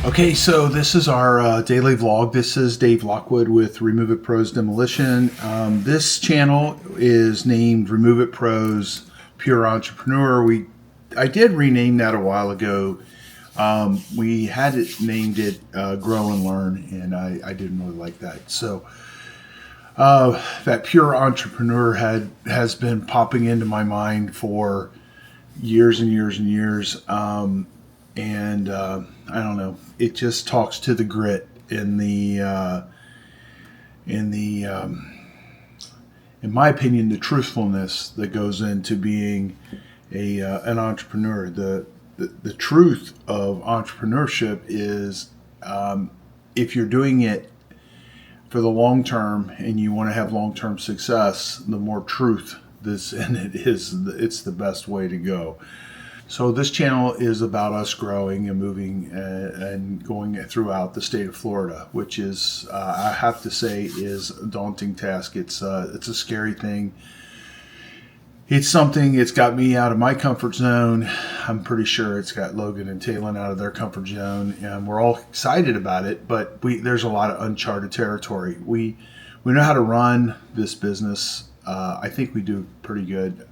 Okay, so this is our daily vlog. This is Dave Lockwood with Remove It Pros Demolition. This channel is named Remove It Pros Pure Entrepreneur. I did rename that a while ago. We had it named it Grow and Learn, and I didn't really like that. So that Pure Entrepreneur has been popping into my mind for years and years and years. I don't know. It just talks to the grit in my opinion, the truthfulness that goes into being an entrepreneur. The truth of entrepreneurship is, if you're doing it for the long term and you want to have long-term success, the more truth this in it is, it's the best way to go. So this channel is about us growing and moving and going throughout the state of Florida, which is, I have to say, is a daunting task. It's a scary thing. It's something, it's got me out of my comfort zone. I'm pretty sure it's got Logan and Talon out of their comfort zone, and we're all excited about it, but there's a lot of uncharted territory. We know how to run this business. I think we do pretty good.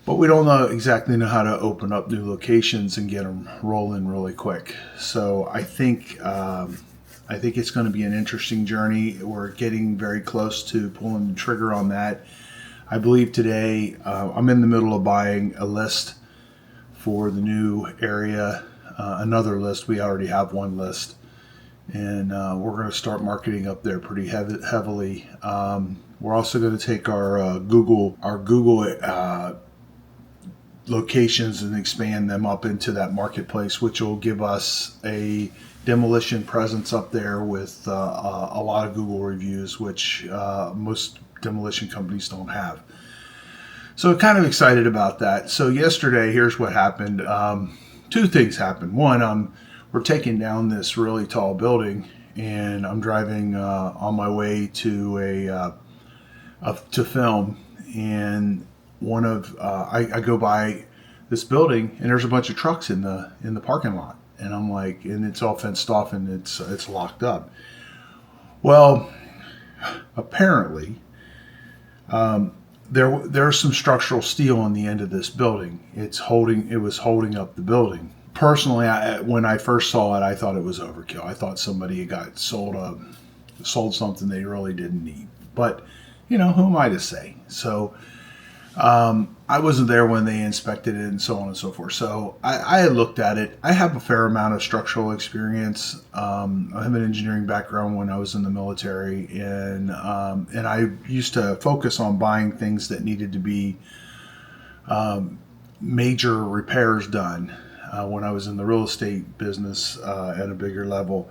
But we don't exactly know how to open up new locations and get them rolling really quick. So I think it's going to be an interesting journey. We're getting very close to pulling the trigger on that. I believe today I'm in the middle of buying a list for the new area, another list. We already have one list, and we're going to start marketing up there pretty heavily. We're also going to take our Google locations and expand them up into that marketplace, which will give us a demolition presence up there with a lot of Google reviews, which most demolition companies don't have. So kind of excited about that. So yesterday, here's what happened. Two things happened. One, we're taking down this really tall building, and I'm driving on my way to to film, and I go by this building, and there's a bunch of trucks in the parking lot, and I'm like, and it's all fenced off and it's locked up. Well, apparently there's some structural steel on the end of this building. It was holding up the building. Personally, when I first saw it, I thought it was overkill. I thought somebody got sold something they really didn't need. But who am I to say? So I wasn't there when they inspected it and so on and so forth. So I had looked at it. I have a fair amount of structural experience. I have an engineering background when I was in the military, and I used to focus on buying things that needed to be major repairs done when I was in the real estate business at a bigger level.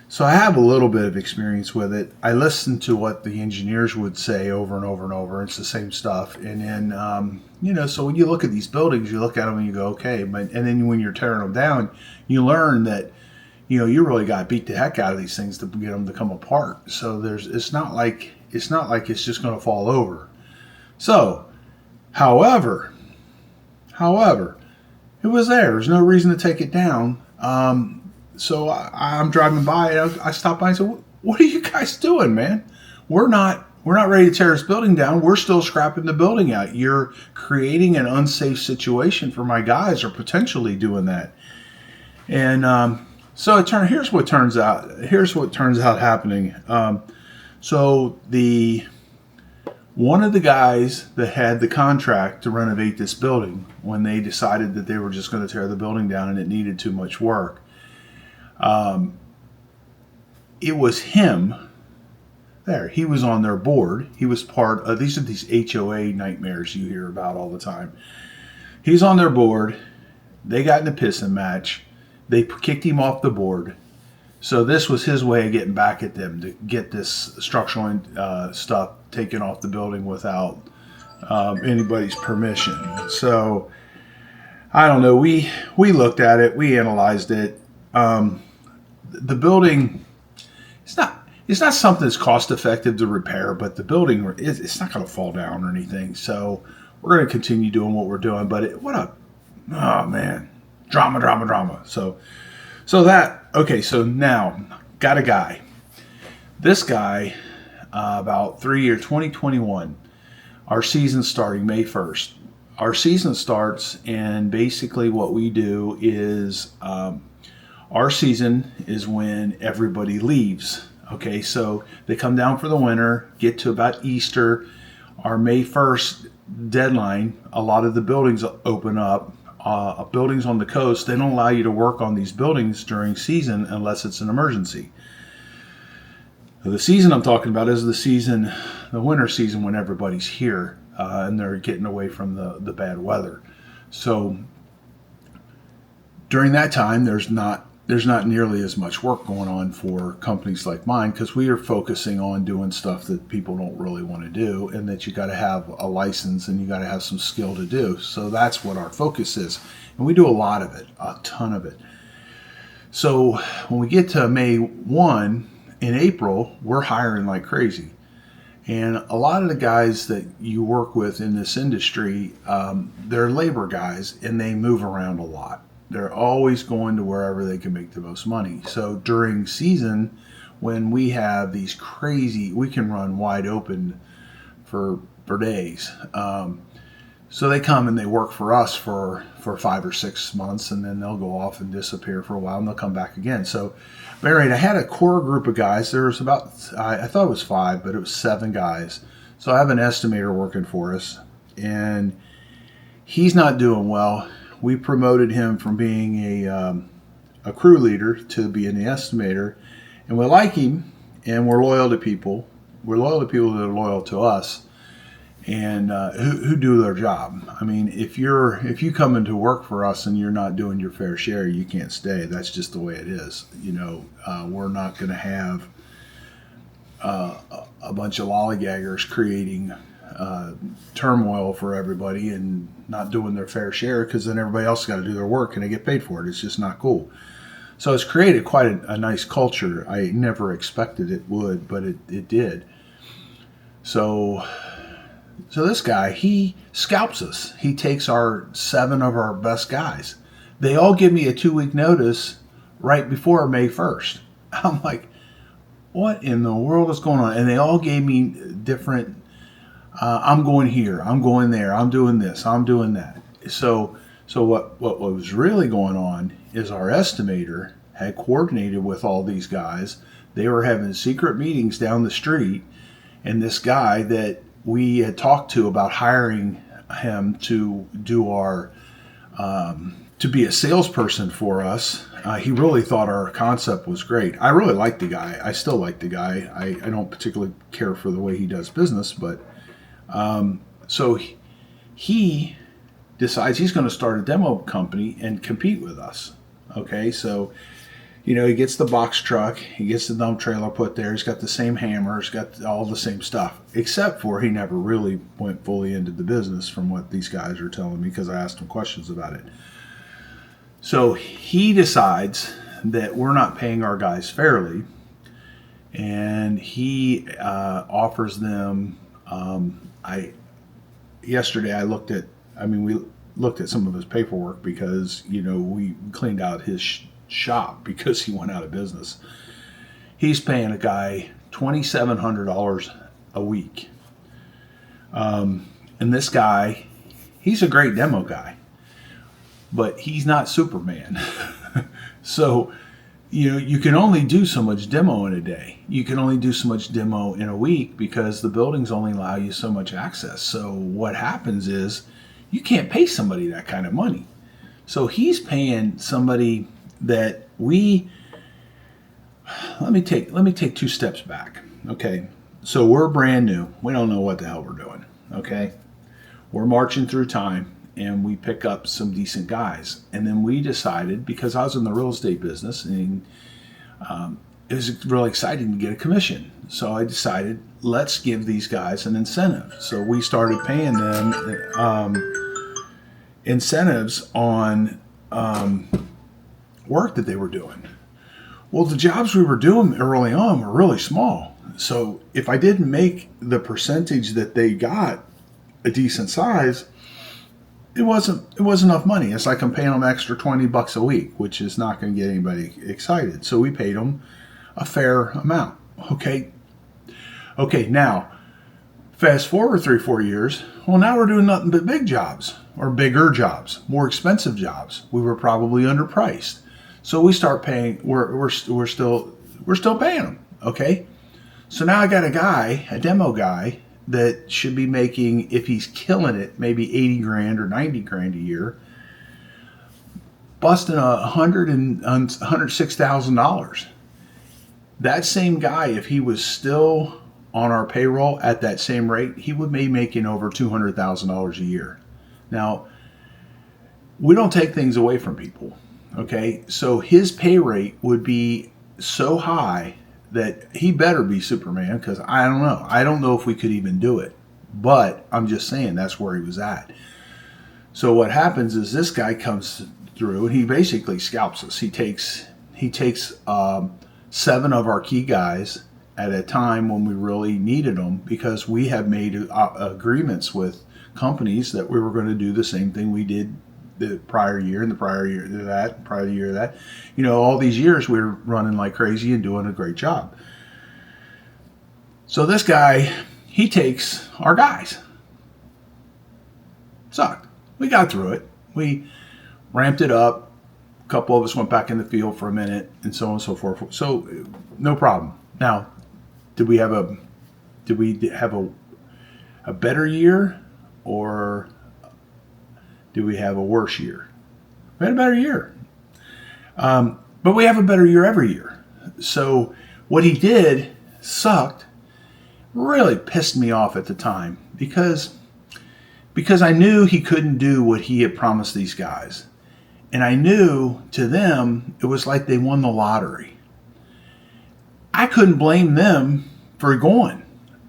So I have a little bit of experience with it. I listen to what the engineers would say over and over and over. It's the same stuff. And then, so when you look at these buildings, you look at them and you go, okay. And then when you're tearing them down, you learn that, you really got to beat the heck out of these things to get them to come apart. So it's not like it's just going to fall over. So, however, it was there. There's no reason to take it down. So I'm driving by, and I stopped by and said, "What are you guys doing, man? We're not ready to tear this building down. We're still scrapping the building out. You're creating an unsafe situation for my guys, or potentially doing that." And here's what turns out happening. So one of the guys that had the contract to renovate this building, when they decided that they were just going to tear the building down and it needed too much work, it was him there. He was on their board. He was part of these HOA nightmares you hear about all the time. He's on their board. They got in a pissing match. They kicked him off the board. So this was his way of getting back at them, to get this structural stuff taken off the building without anybody's permission. So I don't know. We looked at it. We analyzed it. The building, it's not something that's cost effective to repair, but the building, it's not going to fall down or anything. So we're going to continue doing what we're doing. But oh man, drama. So that, okay, so now got a guy. This guy, about 2021, our season starting May 1st. Our season starts, and basically what we do is our season is when everybody leaves. Okay, so they come down for the winter, get to about Easter. Our May 1st deadline, a lot of the buildings open up. Buildings on the coast, they don't allow you to work on these buildings during season unless it's an emergency. The season I'm talking about is the winter season, when everybody's here and they're getting away from the bad weather. So during that time, there's not nearly as much work going on for companies like mine, because we are focusing on doing stuff that people don't really want to do, and that you got to have a license and you got to have some skill to do. So that's what our focus is, and we do a lot of it, a ton of it. So when we get to May 1, in April, we're hiring like crazy. And a lot of the guys that you work with in this industry, they're labor guys, and they move around a lot. They're always going to wherever they can make the most money. So during season, when we have these crazy, we can run wide open for days. So they come and they work for us for 5 or 6 months, and then they'll go off and disappear for a while, and they'll come back again. So, I had a core group of guys. There was about, I thought it was 5, but it was 7 guys. So I have an estimator working for us, and he's not doing well. We promoted him from being a crew leader to being the estimator, and we like him, and we're loyal to people. We're loyal to people that are loyal to us, and who do their job. I mean, if you come into work for us and you're not doing your fair share, you can't stay. That's just the way it is. We're not going to have a bunch of lollygaggers creating turmoil for everybody and not doing their fair share, because then everybody else got to do their work and they get paid for it. It's just not cool. So it's created quite a nice culture. I never expected it would, but it did. So this guy, he scalps us. He takes 7 of our best guys. They all give me a 2-week notice right before May 1st. I'm like, what in the world is going on? And they all gave me different, I'm going here, I'm going there, I'm doing this, I'm doing that. So what was really going on is our estimator had coordinated with all these guys. They were having secret meetings down the street, and this guy that we had talked to about hiring him to do to be a salesperson for us. He really thought our concept was great. I really like the guy. I still like the guy. I don't particularly care for the way he does business, but so he decides he's going to start a demo company and compete with us. Okay, so he gets the box truck, he gets the dump trailer put there, he's got the same hammer, he's got all the same stuff, except for he never really went fully into the business, from what these guys are telling me, because I asked him questions about it. So he decides that we're not paying our guys fairly, and he offers them, yesterday we looked at some of his paperwork, because we cleaned out his shop because he went out of business. He's paying a guy $2,700 a week, and this guy, he's a great demo guy, but he's not Superman. So you can only do so much demo in a day. You can only do so much demo in a week, because the buildings only allow you so much access. So what happens is you can't pay somebody that kind of money. So he's paying somebody that let me take 2 steps back. Okay, so we're brand new. We don't know what the hell we're doing. Okay, we're marching through time, and we pick up some decent guys. And then we decided, because I was in the real estate business, and it was really exciting to get a commission. So I decided, let's give these guys an incentive. So we started paying them incentives on work that they were doing. Well, the jobs we were doing early on were really small. So if I didn't make the percentage that they got a decent size, it wasn't enough money. It's like I'm paying them extra $20 a week, which is not going to get anybody excited. So we paid them a fair amount. Okay, now fast forward 3-4 years. Well, now we're doing nothing but big jobs, or bigger jobs, more expensive jobs. We were probably underpriced, so we start paying. We're still paying them. Okay, so now I got a demo guy that should be making, if he's killing it, maybe 80 grand or 90 grand a year, busting $106,000. That same guy, if he was still on our payroll at that same rate, he would be making over $200,000 a year. Now, we don't take things away from people, okay? So his pay rate would be so high that he better be Superman, because I don't know. I don't know if we could even do it. But I'm just saying that's where he was at. So what happens is this guy comes through and he basically scalps us. He takes 7 of our key guys at a time when we really needed them, because we have made agreements with companies that we were going to do the same thing we did the prior year and the prior year to that, prior year to that. You know, all these years we were running like crazy and doing a great job. So this guy, he takes our guys. Sucked. We got through it. We ramped it up. A couple of us went back in the field for a minute, and so on and so forth. So no problem. Now, did we have a better year, or did we have a worse year? We had a better year. But we have a better year every year. So what he did sucked, really pissed me off at the time, because I knew he couldn't do what he had promised these guys. And I knew to them, it was like they won the lottery. I couldn't blame them for going.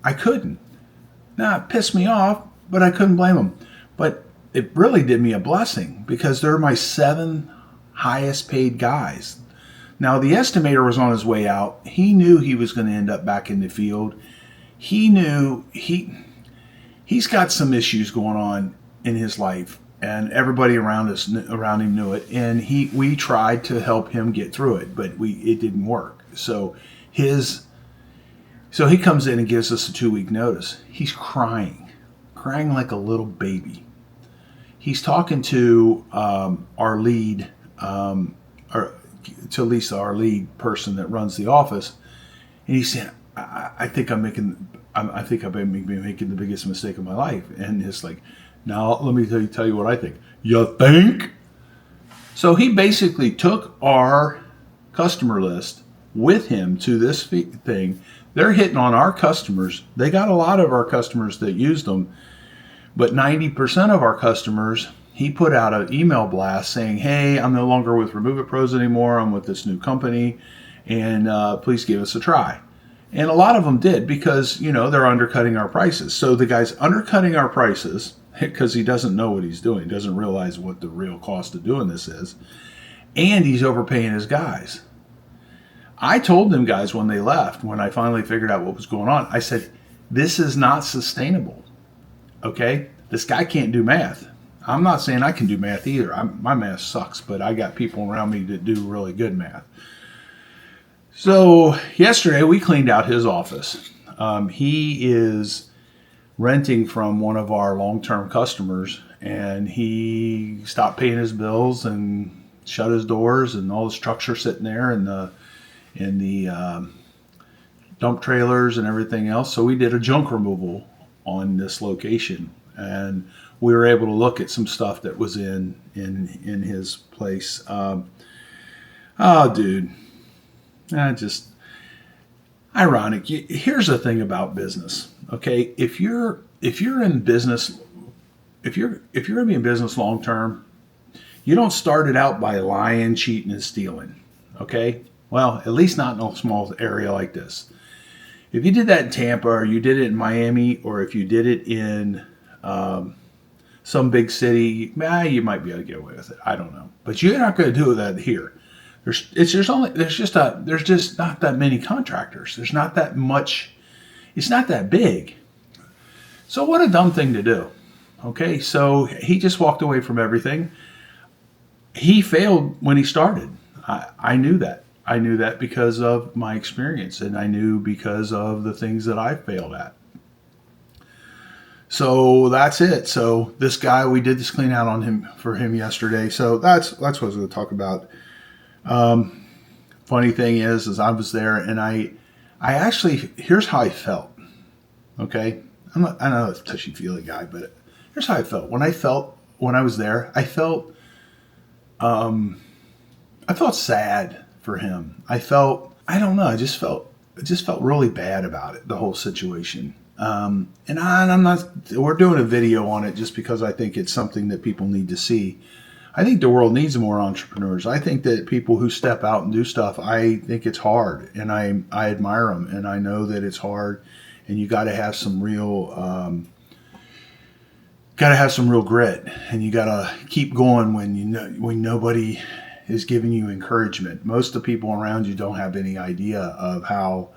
I couldn't. Now, it pissed me off, but I couldn't blame them. But it really did me a blessing, because they're my 7 highest paid guys. Now, the estimator was on his way out. He knew he was going to end up back in the field. He knew he's got some issues going on in his life, and everybody around him knew it. And we tried to help him get through it, but it didn't work. So he comes in and gives us a 2-week notice. He's crying like a little baby. He's talking to our lead, or to Lisa, our lead person that runs the office, and he's saying, "I think I've been making the biggest mistake of my life." And it's like, "Now let me tell you what I think." You think? So he basically took our customer list with him to this thing. They're hitting on our customers. They got a lot of our customers that used them, but 90% of our customers, he put out an email blast saying, "Hey, I'm no longer with Remove It Pros anymore. I'm with this new company, and please give us a try." And a lot of them did, because, you know, they're undercutting our prices. So the guy's undercutting our prices because he doesn't know what he's doing. He doesn't realize what the real cost of doing this is. And he's overpaying his guys. I told them guys when they left, when I finally figured out what was going on, I said, "This is not sustainable. Okay? This guy can't do math." I'm not saying I can do math either. My math sucks, but I got people around me that do really good math. So yesterday we cleaned out his office. He is renting from one of our long-term customers, and he stopped paying his bills and shut his doors, and all his trucks are sitting there, and the dump trailers and everything else. So we did a junk removal on this location, and we were able to look at some stuff that was in his place. Dude, just ironic. Here's the thing about business, okay? If you're in business, if you're gonna be in business long term, you don't start it out by lying, cheating, and stealing, okay? Well, at least not in a small area like this. If you did that in Tampa, or you did it in Miami, or if you did it in some big city, you might be able to get away with it. I don't know, but you're not going to do that here. There's just not that many contractors. There's not that much. It's not that big. So what a dumb thing to do. Okay, so he just walked away from everything. He failed when he started. I knew that. I knew that because of my experience, and I knew because of the things that I failed at. So that's it. So this guy, we did this clean out on him for him yesterday. So that's what I was going to talk about. Funny thing is I was there, and I actually, here's how I felt. Okay, I know I'm a touchy feely guy, but here's how I felt. When I was there, I felt sad for him. I don't know. I just felt really bad about it, the whole situation. And I'm not. We're doing a video on it just because I think it's something that people need to see. I think the world needs more entrepreneurs. I think that people who step out and do stuff, I think it's hard, and I admire them, and I know that it's hard, and you got to have some real grit, and you got to keep going when nobody is giving you encouragement. Most of the people around you don't have any idea of how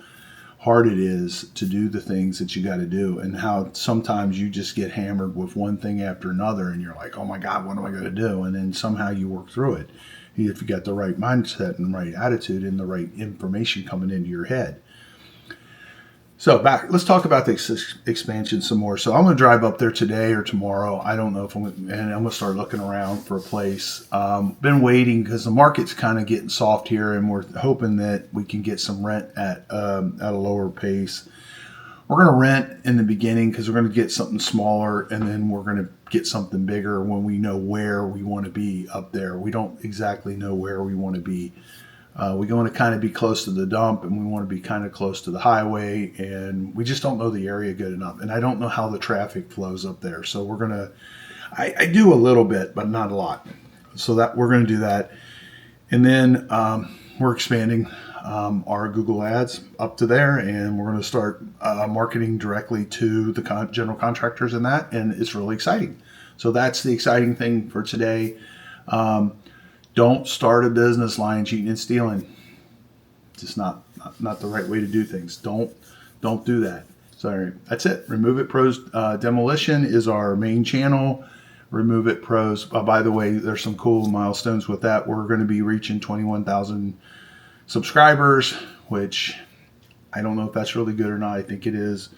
hard it is to do the things that you got to do, and how sometimes you just get hammered with one thing after another, and you're like, oh my God, what am I going to do? And then somehow you work through it if you got the right mindset and the right attitude and the right information coming into your head. So let's talk about the expansion some more. So I'm going to drive up there today or tomorrow. I don't know if I'm going to start looking around for a place. Been waiting because the market's kind of getting soft here, and we're hoping that we can get some rent at a lower pace. We're going to rent in the beginning because we're going to get something smaller, and then we're going to get something bigger when we know where we want to be up there. We don't exactly know where we want to be. We want to kind of be close to the dump, and we want to be kind of close to the highway, and we just don't know the area good enough. And I don't know how the traffic flows up there. So we're going to, I do a little bit, but not a lot. So that we're going to do that. And then we're expanding our Google ads up to there, and we're going to start marketing directly to the general contractors in that. And it's really exciting. So that's the exciting thing for today. Don't start a business lying, cheating, and stealing. Just not the right way to do things. Don't do that. So that's it. Remove It Pros Demolition is our main channel. Remove It Pros. By the way, there's some cool milestones with that. We're going to be reaching 21,000 subscribers, which I don't know if that's really good or not. I think it is.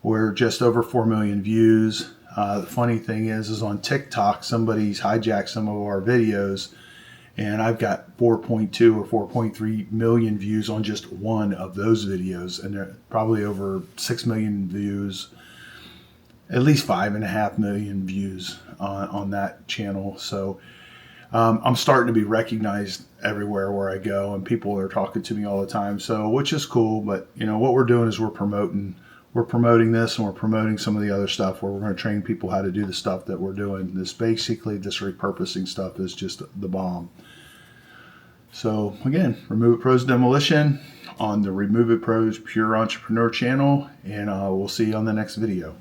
We're just over 4 million views. The funny thing is on TikTok, somebody's hijacked some of our videos, and I've got 4.2 or 4.3 million views on just one of those videos, and they're probably over 6 million views, at least 5.5 million views on that channel. So I'm starting to be recognized everywhere where I go, and people are talking to me all the time. So, which is cool. But what we're doing is we're promoting this, and we're promoting some of the other stuff where we're going to train people how to do the stuff that we're doing. This repurposing stuff is just the bomb. So again, Remove It Pros Demolition on the Remove It Pros Pure Entrepreneur channel, and we'll see you on the next video.